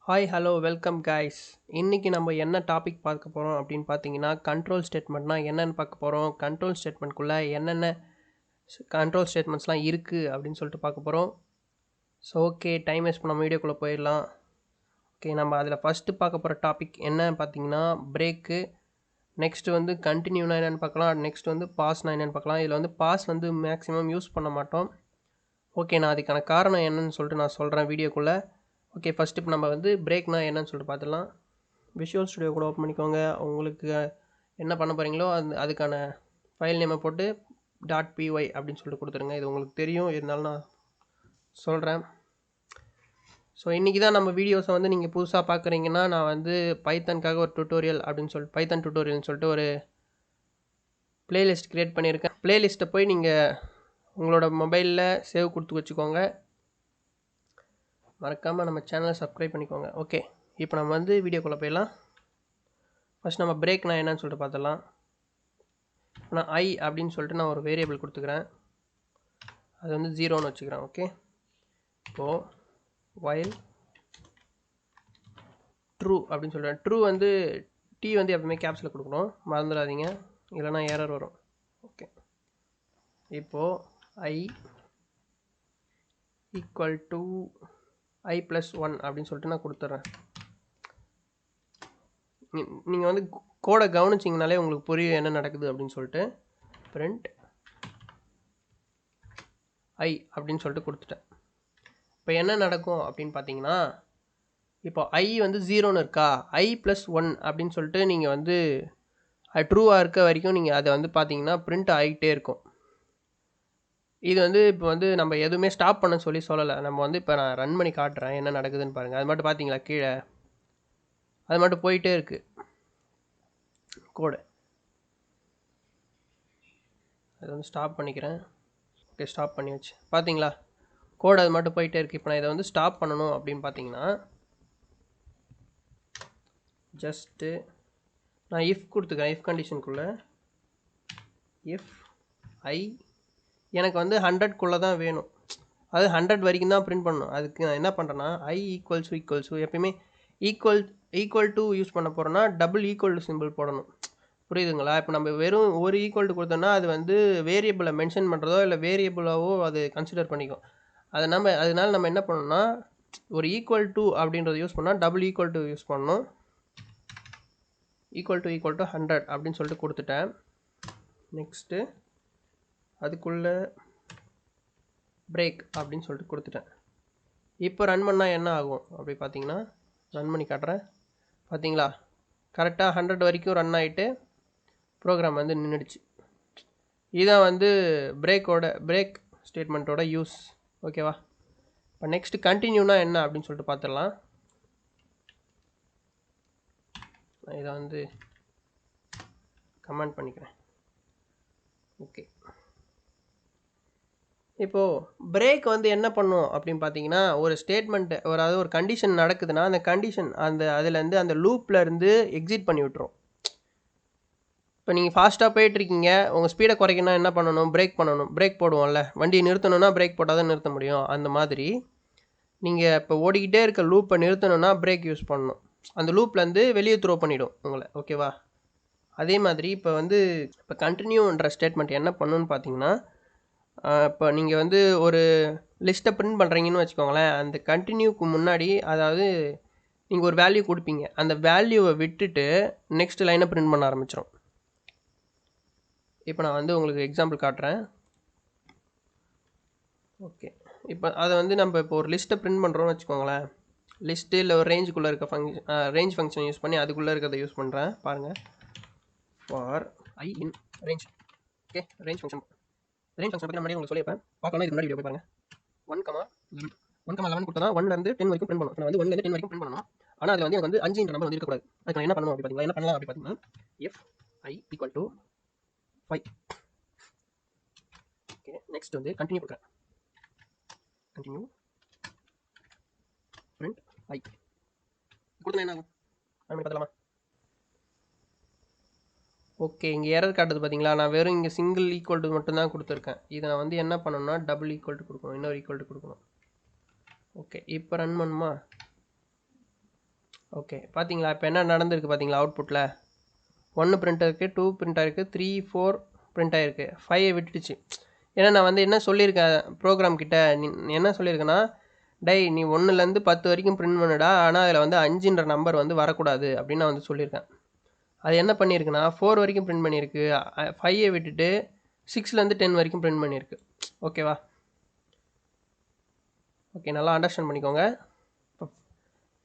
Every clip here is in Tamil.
Hi hello welcome guys. இன்றைக்கி நம்ம என்ன டாபிக் பார்க்க போகிறோம் அப்படின்னு பார்த்தீங்கன்னா, கண்ட்ரோல் ஸ்டேட்மெண்ட்னா என்னென்னு பார்க்க போகிறோம். கண்ட்ரோல் ஸ்டேட்மெண்ட்குள்ளே என்னென்ன கண்ட்ரோல் ஸ்டேட்மெண்ட்ஸ்லாம் இருக்குது அப்படின்னு சொல்லிட்டு பார்க்க போகிறோம். ஸோ ஓகே, டைம் வேஸ்ட் பண்ண வீடியோக்குள்ளே போயிடலாம். ஓகே, நம்ம அதில் ஃபஸ்ட்டு பார்க்க போகிற டாபிக் என்னன்னு பார்த்தீங்கன்னா பிரேக்கு. நெக்ஸ்ட்டு வந்து கண்டினியூனா என்னென்னு பார்க்கலாம். நெக்ஸ்ட் வந்து பாஸ்னா என்னென்னு பார்க்கலாம். இதில் வந்து பாஸ் வந்து மேக்ஸிமம் யூஸ் பண்ண மாட்டோம். ஓகே, நான் அதுக்கான காரணம் என்னன்னு சொல்லிட்டு நான் சொல்கிறேன் வீடியோக்குள்ளே. ஓகே, ஃபஸ்ட்டு இப்போ நம்ம வந்து பிரேக்னா என்னன்னு சொல்லிட்டு பார்த்துடலாம். விஷுவல் ஸ்டுடியோ கூட ஓப்பன் பண்ணிக்கோங்க. உங்களுக்கு என்ன பண்ண போகிறீங்களோ அதுக்கான ஃபைல் நேமை போட்டு .py அப்படின்னு சொல்லிட்டு கொடுத்துருங்க. இது உங்களுக்கு தெரியும், இருந்தாலும் நான் சொல்கிறேன். ஸோ இன்றைக்கி தான் நம்ம வீடியோஸை வந்து நீங்கள் புதுசாக பார்க்குறீங்கன்னா, நான் வந்து பைத்தனுக்காக ஒரு டுட்டோரியல் அப்படின்னு சொல்லிட்டு பைத்தன் டுட்டோரியல்னு சொல்லிட்டு ஒரு ப்ளேலிஸ்ட் க்ரியேட் பண்ணியிருக்கேன். ப்ளேலிஸ்ட்டை போய் நீங்கள் உங்களோட மொபைலில் சேவ் கொடுத்து வச்சுக்கோங்க. மறக்காமல் நம்ம சேனலை சப்ஸ்கிரைப் பண்ணிக்கோங்க. ஓகே, இப்போ நம்ம வந்து வீடியோக்குள்ளே போயிடலாம். ஃபஸ்ட் நம்ம பிரேக்னா என்னன்னு சொல்லிட்டு பார்த்துடலாம். நான் ஐ அப்படின்னு சொல்லிட்டு நான் ஒரு வேரியபிள் கொடுத்துக்கிறேன். அது வந்து 0ன்னு வச்சுக்கிறேன். ஓகே, இப்போது வைல் ட்ரூ அப்படின்னு சொல்கிறேன். ட்ரூ வந்து டி வந்து எப்பவுமே கேப்ஸில் கொடுக்கணும், மறந்துடாதீங்க, இல்லைனா எரர் வரும். ஓகே, இப்போது ஐ ஈக்குவல் டு i+1 அப்படின்னு சொல்லிட்டு நான் கொடுத்துட்றேன். நீங்கள் வந்து கோடை கவனிச்சிங்கனாலே உங்களுக்கு புரியும் என்ன நடக்குது அப்படின்னு சொல்லிட்டு. பிரிண்ட் ஐ அப்படின்னு சொல்லிட்டு கொடுத்துட்டேன். இப்போ என்ன நடக்கும் அப்படின்னு பார்த்தீங்கன்னா, இப்போ ஐ வந்து 0ன்னு இருக்கா, i+1 அப்படின்னு சொல்லிட்டு நீங்கள் வந்து அது ட்ரூவாக இருக்க வரைக்கும் நீங்கள் அதை வந்து பார்த்தீங்கன்னா பிரிண்ட் ஆகிட்டே இருக்கும். இது வந்து இப்போ வந்து நம்ம எதுவுமே ஸ்டாப் பண்ண சொல்லலை. நம்ம வந்து இப்போ நான் ரன் பண்ணி காட்டுறேன் என்ன நடக்குதுன்னு பாருங்கள். அது மட்டும் பார்த்தீங்களா கீழே, அது மட்டும் போயிட்டே இருக்குது கோடு. அது வந்து ஸ்டாப் பண்ணிக்கிறேன். ஓகே, ஸ்டாப் பண்ணி வச்சு பார்த்தீங்களா கோடு அது மட்டும் போயிட்டே இருக்குது. இப்போ நான் இதை வந்து ஸ்டாப் பண்ணணும் அப்படின்னு பார்த்தீங்கன்னா, ஜஸ்ட்டு நான் இஃப் கொடுத்துக்கிறேன். இஃப் கண்டிஷனுக்குள்ளே இஃப் ஐ எனக்கு வந்து 100க்குள்ளே தான் வேணும், அது 100 வரைக்கும் தான் பிரிண்ட் பண்ணணும். அதுக்கு நான் என்ன பண்ணுறேன்னா ஐ ஈக்குவல்ஸ் எப்பயுமே ஈக்குவல் டு யூஸ் பண்ண போகிறோன்னா டபுள் ஈக்குவல் டு சிம்பிள் போடணும். புரியுதுங்களா? இப்போ நம்ம வெறும் ஒரு ஈக்குவல் டு கொடுத்தோன்னா அது வந்து வேரியபிளை மென்ஷன் பண்ணுறதோ இல்லை வேரியபிளாவோ அது கன்சிடர் பண்ணிக்கும். அதனால நம்ம என்ன பண்ணணும்னா ஒரு ஈக்குவல் டு அப்படின்றத யூஸ் பண்ணால் டபுள் ஈக்குவல் டு யூஸ் பண்ணணும். ஈக்குவல் டு 100 அப்படின்னு சொல்லிட்டு கொடுத்துட்டேன். நெக்ஸ்ட்டு அதுக்குள்ளே பிரேக் அப்படின்னு சொல்லிட்டு கொடுத்துட்டேன். இப்போ ரன் பண்ணால் என்ன ஆகும் அப்படி பார்த்தீங்கன்னா, ரன் பண்ணி காட்டுறேன். பார்த்தீங்களா கரெக்டாக 100 வரைக்கும் ரன் ஆகிட்டு ப்ரோக்ராம் வந்து நின்றுடுச்சு. இதுதான் வந்து பிரேக் ஸ்டேட்மெண்ட்டோட யூஸ். ஓகேவா? இப்போ நெக்ஸ்ட்டு கண்டினியூனா என்ன அப்படின்னு சொல்லிட்டு பார்த்துடலாம். நான் இதை வந்து கமெண்ட் பண்ணிக்கிறேன். ஓகே, இப்போது பிரேக் வந்து என்ன பண்ணும் அப்படின்னு பார்த்தீங்கன்னா, ஒரு ஸ்டேட்மெண்ட்டு அதாவது ஒரு கண்டிஷன் நடக்குதுன்னா அந்த கண்டிஷன் அதுலேருந்து அந்த லூப்லேருந்து எக்ஸிட் பண்ணி விட்டுரும். இப்போ நீங்கள் ஃபாஸ்ட்டாக போயிட்டுருக்கீங்க, உங்கள் ஸ்பீடை குறைக்கணும்னா என்ன பண்ணணும், பிரேக் போடுவோம்ல, வண்டியை நிறுத்தணும்னா பிரேக் போட்டால் தான் நிறுத்த முடியும். அந்த மாதிரி நீங்கள் இப்போ ஓடிக்கிட்டே இருக்க லூப்பை நிறுத்தணும்னா பிரேக் யூஸ் பண்ணணும். அந்த லூப்லேருந்து வெளியே த்ரோ பண்ணிவிடும் உங்களை. ஓகேவா? அதே மாதிரி இப்போ கண்டினியூன்ற ஸ்டேட்மெண்ட் என்ன பண்ணுன்னு பார்த்தீங்கன்னா, இப்போ நீங்கள் வந்து ஒரு லிஸ்ட்டை பிரிண்ட் பண்ணுறீங்கன்னு வச்சுக்கோங்களேன். அந்த கண்டினியூக்கு முன்னாடி அதாவது நீங்கள் ஒரு வேல்யூ கொடுப்பீங்க, அந்த வேல்யூவை விட்டுட்டு நெக்ஸ்ட் லைனை பிரிண்ட் பண்ண ஆரம்பிச்சிடும். இப்போ நான் வந்து உங்களுக்கு எக்ஸாம்பிள் காட்டுறேன். ஓகே, இப்போ அதை வந்து நம்ம இப்போ ஒரு லிஸ்ட்டை பிரிண்ட் பண்ணுறோன்னு வச்சுக்கோங்களேன். லிஸ்ட்டு இல்லை ஒரு ரேஞ்சுக்குள்ளே இருக்க ரேஞ்ச் ஃபங்க்ஷன் யூஸ் பண்ணி அதுக்குள்ளே இருக்கிறத யூஸ் பண்ணுறேன். பாருங்கள், for I in range. Okay, range function பற்றி முன்னாடி உங்களுக்கு சொல்லியிருப்பேன். பார்க்கலாம், இதுக்கு முன்னாடி வீடியோ போய் பாருங்கள். 1,11 கொடுத்தா 1லேருந்து 10 வரைக்கும் பிரிண்ட் பண்ணணும். நான் வந்து 1லேருந்து 10 வரைக்கும் பிரிண்ட் பண்ணணும். ஆனால் அதில் வந்து எனக்கு வந்து 5 நம்பர் வந்து இருக்கக்கூடாது. அதுக்கு நான் என்ன பண்ணணும் அப்படி பார்த்தீங்கன்னா, என்ன பண்ணலாம் அப்படி பார்த்தீங்கன்னா, F I equal to 5. Okay, next வந்து கண்டினியூ கொடுக்குறேன். கண்டினியூ பிரிண்ட் ஐ கொடுத்தா என்ன ஆகும் அப்படி பார்த்தலாமா? ஓகே, இங்கே எரர் காட்டுது பார்த்தீங்களா? நான் வெறும் இங்கே சிங்கிள் ஈக்குவல் டு மட்டும்தான் கொடுத்துருக்கேன். இதை நான் வந்து என்ன பண்ணணும்னா டபுள் ஈக்குவல் டு கொடுக்கணும், இன்னொரு ஈக்குவல் டு கொடுக்கணும். ஓகே, இப்போ ரன் பண்ணுமா? ஓகே, பார்த்தீங்களா இப்போ என்ன நடந்திருக்கு பார்த்தீங்களா? அவுட்புட்டில் 1 பிரிண்ட் ஆயிருக்கு, 2 பிரிண்ட் ஆயிருக்கு, 3, 4 பிரிண்ட் ஆயிருக்கு, 5 விட்டுடுச்சு. ஏன்னா நான் வந்து என்ன சொல்லியிருக்கேன் ப்ரோக்ராம் கிட்ட, நீ என்ன சொல்லியிருக்கேன்னா, டேய் நீ 1லேருந்து 10 வரைக்கும் பிரிண்ட் பண்ணுடா, ஆனால் அதில் வந்து 5ன்ற நம்பர் வந்து வரக்கூடாது அப்படின்னு நான் வந்து சொல்லியிருக்கேன். அது என்ன பண்ணியிருக்குன்னா 4 வரைக்கும் பிரிண்ட் பண்ணியிருக்கு, 5ஐ விட்டுட்டு 6லேருந்து 10 வரைக்கும் பிரிண்ட் பண்ணியிருக்கு. ஓகேவா? ஓகே, நல்லா அண்டர்ஸ்டாண்ட் பண்ணிக்கோங்க.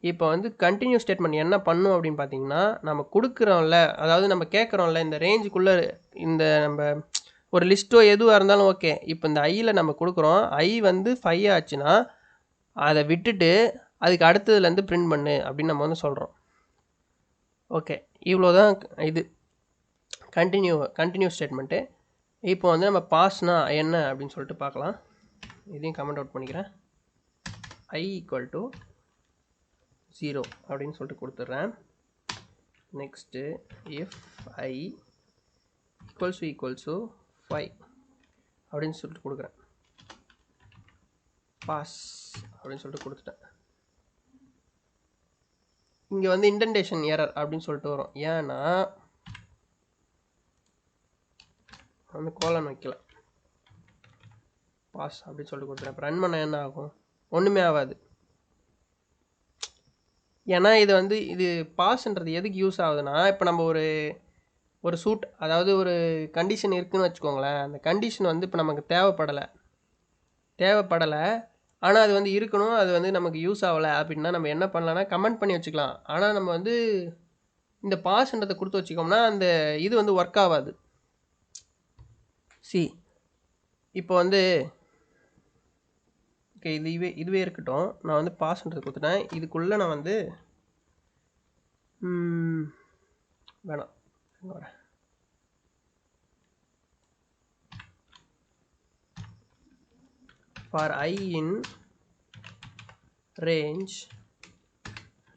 இப்போ வந்து கண்டினியூ ஸ்டேட்மெண்ட் என்ன பண்ணும் அப்படின்னு பார்த்தீங்கன்னா, நம்ம கொடுக்குறோம்ல, அதாவது நம்ம கேட்குறோம்ல இந்த ரேஞ்சுக்குள்ளே இந்த நம்ம ஒரு லிஸ்ட்டோ எதுவாக இருந்தாலும் ஓகே. இப்போ இந்த ஐயில் நம்ம கொடுக்குறோம், ஐ வந்து 5 ஆச்சுன்னா அதை விட்டுட்டு அதுக்கு அடுத்ததுலேருந்து பிரிண்ட் பண்ணு அப்படின்னு நம்ம வந்து சொல்கிறோம். ஓகே, இவ்வளோ தான் இது கண்டினியூ ஸ்டேட்மெண்ட்டு. இப்போ வந்து நம்ம பாஸ்னா என்ன அப்படின்னு சொல்லிட்டு பார்க்கலாம். இதையும் கமெண்ட் அவுட் பண்ணிக்கிறேன். ஐ ஈக்குவல் டு 0 அப்படின்னு சொல்லிட்டு கொடுத்துட்றேன். Next if I equals to 5 அப்படின்னு சொல்லிட்டு கொடுக்குறேன். பாஸ் அப்படின்னு சொல்லிட்டு கொடுத்துட்டேன். இங்கே வந்து இன்டென்டேஷன் எரர் அப்படின்னு சொல்லிட்டு வரும். ஏன்னா வந்து கோலன் வைக்கல, பாஸ் அப்படின்னு சொல்லிட்டு கொடுத்துறேன். இப்போ ரன் பண்ண என்ன ஆகும்? ஒன்றுமே ஆகாது. ஏன்னா இது வந்து இது பாஸ்ன்றது எதுக்கு யூஸ் ஆகுதுன்னா, இப்போ நம்ம ஒரு சூட், அதாவது ஒரு கண்டிஷன் இருக்குதுன்னு வச்சுக்கோங்களேன். அந்த கண்டிஷன் வந்து இப்போ நமக்கு தேவைப்படலை, ஆனால் அது வந்து இருக்கணும், அது வந்து நமக்கு யூஸ் ஆகலை அப்படின்னா நம்ம என்ன பண்ணலான்னா கமெண்ட் பண்ணி வச்சுக்கலாம். ஆனால் நம்ம வந்து இந்த பாஸ்ன்றதை கொடுத்து வச்சுக்கோம்னா அந்த இது வந்து ஒர்க் ஆகாது. இப்போ வந்து ஓகே, இதுவே இருக்கட்டும். நான் வந்து பாஸ்ன்றது கொடுத்துட்டேன். இதுக்குள்ளே நான் வந்து வேணாம், வரேன். ஃபார் ஐ இன்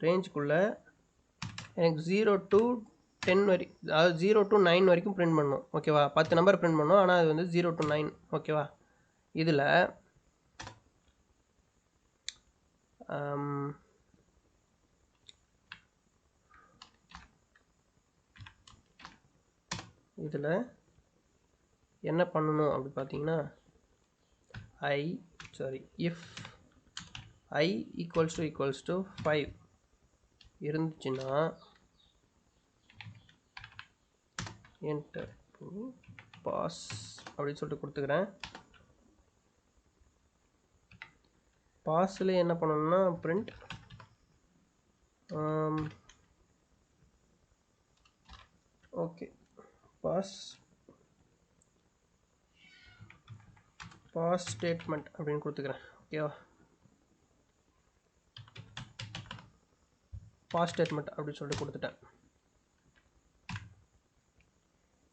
ரேஞ்சுக்குள்ளே எனக்கு 0 to 10 வரைக்கும், அதாவது 0 to 9 வரைக்கும் பிரிண்ட் பண்ணணும். ஓகேவா? 10 நம்பர் பிரிண்ட் பண்ணணும், ஆனால் அது வந்து 0 to 9. ஓகேவா? இதில் என்ன பண்ணணும் அப்படி பார்த்தீங்கன்னா, இஃப் ஐ ஈக்குவல்ஸ் டு 5 இருந்துச்சுன்னா என்டர் பண்ணி பாஸ் அப்படின்னு சொல்லிட்டு கொடுத்துக்கிறேன். பாஸில் என்ன பண்ணணும்னா பிரிண்ட் ஓகே, பாஸ் ஸ்டேட்மெண்ட் அப்படின்னு கொடுத்துக்கிறேன். ஓகேவா? பாஸ் ஸ்டேட்மெண்ட் அப்படின்னு சொல்லிட்டு கொடுத்துட்டேன்.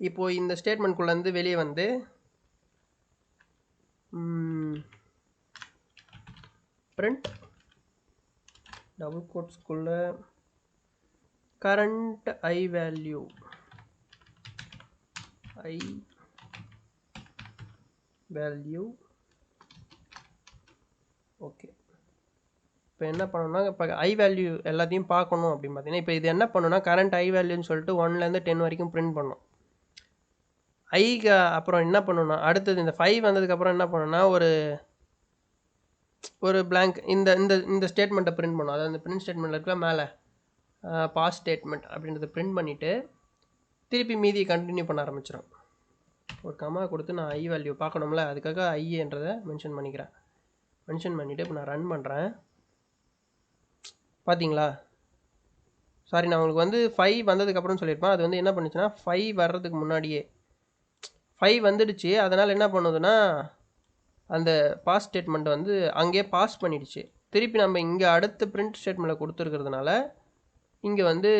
இப்போது இந்த ஸ்டேட்மெண்ட்குள்ளேருந்து வெளியே வந்து பிரிண்ட் டபுள் கோட்ஸ்குள்ள கரண்ட் ஐ வேல்யூ ஓகே. இப்போ என்ன பண்ணணும்னா, இப்போ ஐ வேல்யூ எல்லாத்தையும் பார்க்கணும் அப்படின்னு பார்த்தீங்கன்னா, இப்போ இது என்ன பண்ணணும்னா கரண்ட் ஐ வேல்யூன்னு சொல்லிட்டு 1லேருந்து 10 வரைக்கும் பிரிண்ட் பண்ணணும். ஐக்கு அப்புறம் என்ன பண்ணணும்னா அடுத்தது இந்த 5 வந்ததுக்கப்புறம் என்ன பண்ணணும்னா ஒரு பிளாங்க் இந்த ஸ்டேட்மெண்ட்டை பிரிண்ட் பண்ணணும். அதாவது இந்த பிரிண்ட் ஸ்டேட்மெண்ட்டில் இருக்க மேலே பாஸ் ஸ்டேட்மெண்ட் அப்படின்றத பிரிண்ட் பண்ணிவிட்டு திருப்பி மீதியை கண்டினியூ பண்ண ஆரம்பிச்சிடும். ஒரு கமா கொடுத்து நான் ஐ வேல்யூ பார்க்கணும்ல, அதுக்காக ஐன்றதை மென்ஷன் பண்ணிக்கிறேன். மென்ஷன் பண்ணிவிட்டு இப்போ நான் ரன் பண்ணுறேன். பார்த்தீங்களா? சாரி, நான் உங்களுக்கு வந்து 5 வந்ததுக்கப்புறம் சொல்லியிருப்பேன். அது வந்து என்ன பண்ணுச்சுன்னா 5 வர்றதுக்கு முன்னாடியே 5 வந்துடுச்சு. அதனால் என்ன பண்ணுதுன்னா அந்த பாஸ் ஸ்டேட்மெண்ட் வந்து அங்கேயே பாஸ் பண்ணிடுச்சு. திருப்பி நம்ம இங்கே அடுத்த பிரிண்ட் ஸ்டேட்மெண்ட்டில் கொடுத்துருக்கிறதுனால இங்கே வந்து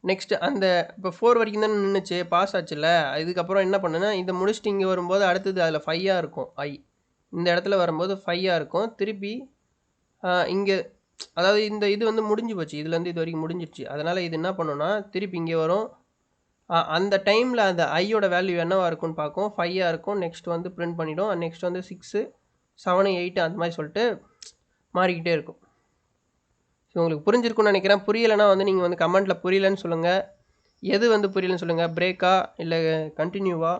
நெக்ஸ்ட் அந்த இப்போ 4 வரைக்கும் தான் நின்றுச்சு, பாஸ் ஆச்சுல்ல. இதுக்கப்புறம் என்ன பண்ணுன்னா இதை முடிச்சுட்டு இங்கே வரும்போது அடுத்தது அதில் 5ஆக இருக்கும். இந்த இடத்துல வரும்போது 5ஆக இருக்கும். திருப்பி இங்கே அதாவது இந்த இது வந்து முடிஞ்சு போச்சு, இதுலேருந்து இது வரைக்கும் முடிஞ்சிடுச்சு. அதனால் இது என்ன பண்ணுன்னா திருப்பி இங்கே வரும். அந்த டைமில் அந்த ஐயோட வேல்யூ என்னவாக இருக்கும்னு பார்க்கும். 5ஆக இருக்கும். நெக்ஸ்ட் வந்து பிரிண்ட் பண்ணிவிடும். நெக்ஸ்ட் வந்து 6, 7, 8 அந்த மாதிரி சொல்லிட்டு மாறிக்கிட்டே இருக்கும். ஸோ உங்களுக்கு புரிஞ்சிருக்கும்னு நினைக்கிறேன். புரியலைன்னா வந்து நீங்கள் வந்து கமெண்ட்டில் புரியலன்னு சொல்லுங்கள். எது வந்து புரியலன்னு சொல்லுங்கள். பிரேக்கா இல்லை கண்டினியூவா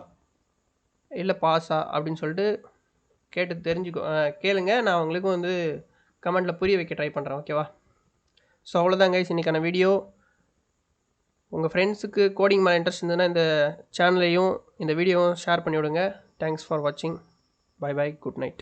இல்லை பாஸா அப்படின்னு சொல்லிட்டு கேட்டு கேளுங்க. நான் உங்களுக்கு வந்து கமெண்ட்டில் புரிய வைக்க ட்ரை பண்ணுறேன். ஓகேவா? ஸோ அவ்வளோதான் கைஸ் இன்றைக்கான வீடியோ. உங்கள் ஃப்ரெண்ட்ஸுக்கு கோடிங் மேலே இன்ட்ரெஸ்ட் இருந்ததுன்னா இந்த சேனலையும் இந்த வீடியோவும் ஷேர் பண்ணி விடுங்க. தேங்க்ஸ் ஃபார் வாட்சிங். Bye bye. Good night.